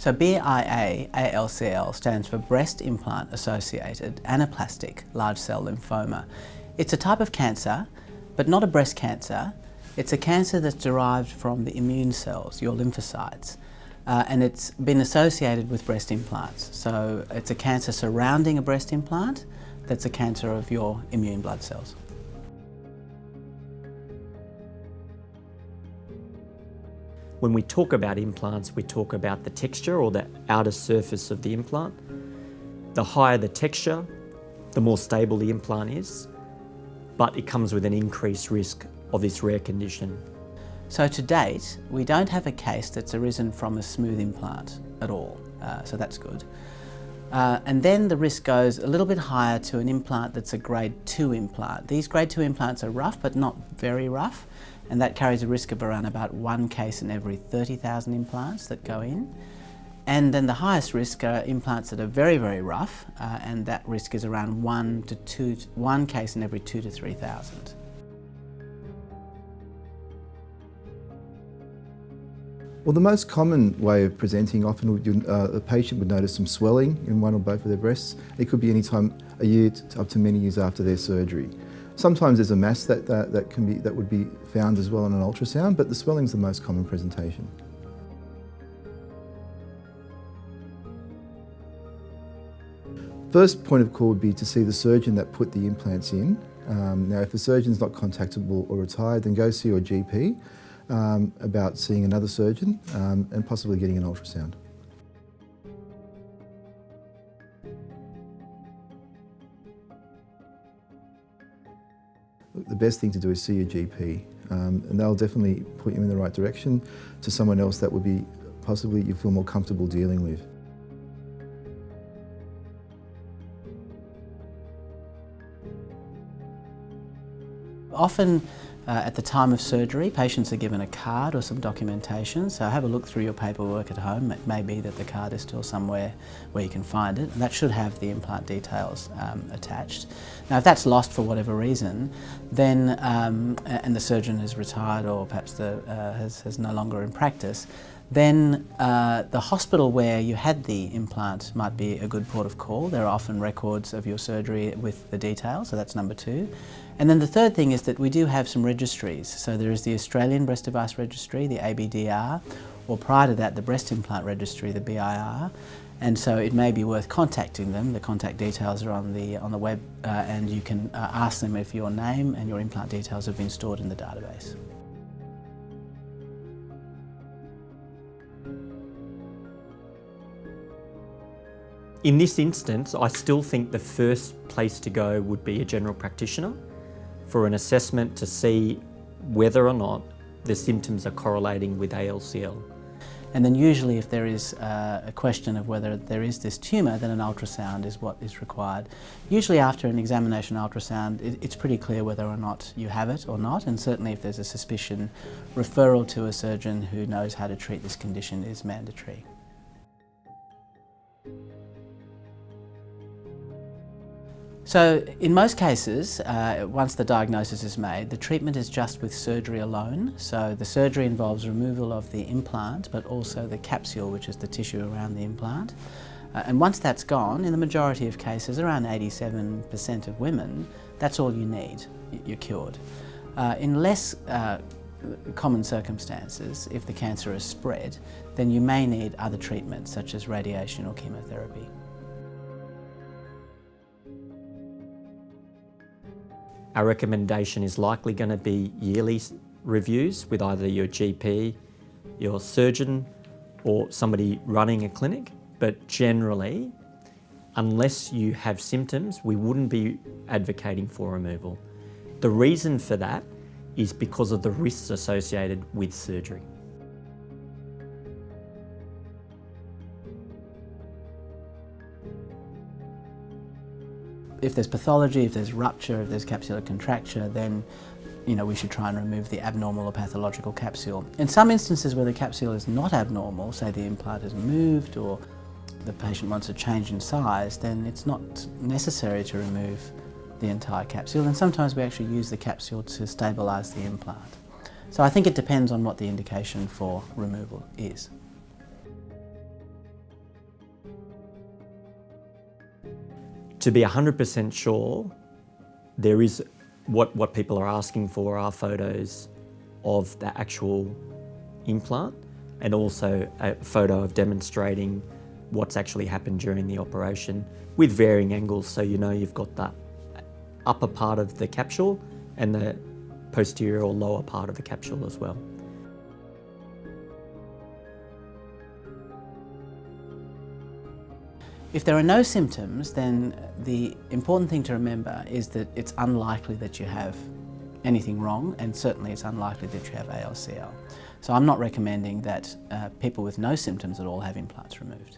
So BIA-ALCL stands for Breast Implant Associated Anaplastic Large Cell Lymphoma. It's a type of cancer, but not a breast cancer. It's a cancer that's derived from the immune cells, your lymphocytes, and it's been associated with breast implants. So it's a cancer surrounding a breast implant that's a cancer of your immune blood cells. When we talk about implants, we talk about the texture or the outer surface of the implant. The higher the texture, the more stable the implant is, but it comes with an increased risk of this rare condition. So to date, we don't have a case that's arisen from a smooth implant at all, so that's good. And then the risk goes a little bit higher to an implant that's a grade 2 implant. These grade 2 implants are rough, but not very rough, and that carries a risk of around about 1 case in every 30,000 implants that go in. And then the highest risk are implants that are very, very rough, and that risk is around 1 case in every 2 to 3,000. Well, the most common way of presenting, often a patient would notice some swelling in one or both of their breasts. It could be any time, a year to up to many years after their surgery. Sometimes there's a mass that would be found as well on an ultrasound, but the swelling is the most common presentation. First point of call would be to see the surgeon that put the implants in. Now, if the surgeon's not contactable or retired, then go see your GP about seeing another surgeon and possibly getting an ultrasound. The best thing to do is see your GP, and they'll definitely put you in the right direction to someone else that would be possibly you feel more comfortable dealing with. Often at the time of surgery, patients are given a card or some documentation, so have a look through your paperwork at home. It may be that the card is still somewhere where you can find it, and that should have the implant details attached. Now, if that's lost for whatever reason, then and the surgeon has retired or perhaps is no longer in practice, then the hospital where you had the implant might be a good port of call. There are often records of your surgery with the details, so that's number 2. And then the third thing is that we do have some registries. So there is the Australian Breast Device Registry, the ABDR, or prior to that the Breast Implant Registry, the BIR. And so it may be worth contacting them. The contact details are on the web, and you can ask them if your name and your implant details have been stored in the database. In this instance, I still think the first place to go would be a general practitioner for an assessment to see whether or not the symptoms are correlating with ALCL. And then usually if there is a question of whether there is this tumour, then an ultrasound is what is required. Usually after an examination ultrasound, it's pretty clear whether or not you have it or not, and certainly if there's a suspicion, referral to a surgeon who knows how to treat this condition is mandatory. So in most cases, once the diagnosis is made, the treatment is just with surgery alone. So the surgery involves removal of the implant, but also the capsule, which is the tissue around the implant. And once that's gone, in the majority of cases, around 87% of women, that's all you need. You're cured. In less common circumstances, if the cancer is spread, then you may need other treatments such as radiation or chemotherapy. Our recommendation is likely going to be yearly reviews with either your GP, your surgeon, or somebody running a clinic. But generally, unless you have symptoms, we wouldn't be advocating for removal. The reason for that is because of the risks associated with surgery. If there's pathology, if there's rupture, if there's capsular contracture, then we should try and remove the abnormal or pathological capsule. In some instances where the capsule is not abnormal, say the implant is moved or the patient wants a change in size, then it's not necessary to remove the entire capsule, and sometimes we actually use the capsule to stabilise the implant. So I think it depends on what the indication for removal is. To be 100% sure, there is what people are asking for are photos of the actual implant and also a photo of demonstrating what's actually happened during the operation with varying angles, so you know you've got that upper part of the capsule and the posterior or lower part of the capsule as well. If there are no symptoms, then the important thing to remember is that it's unlikely that you have anything wrong, and certainly it's unlikely that you have ALCL. So I'm not recommending that people with no symptoms at all have implants removed.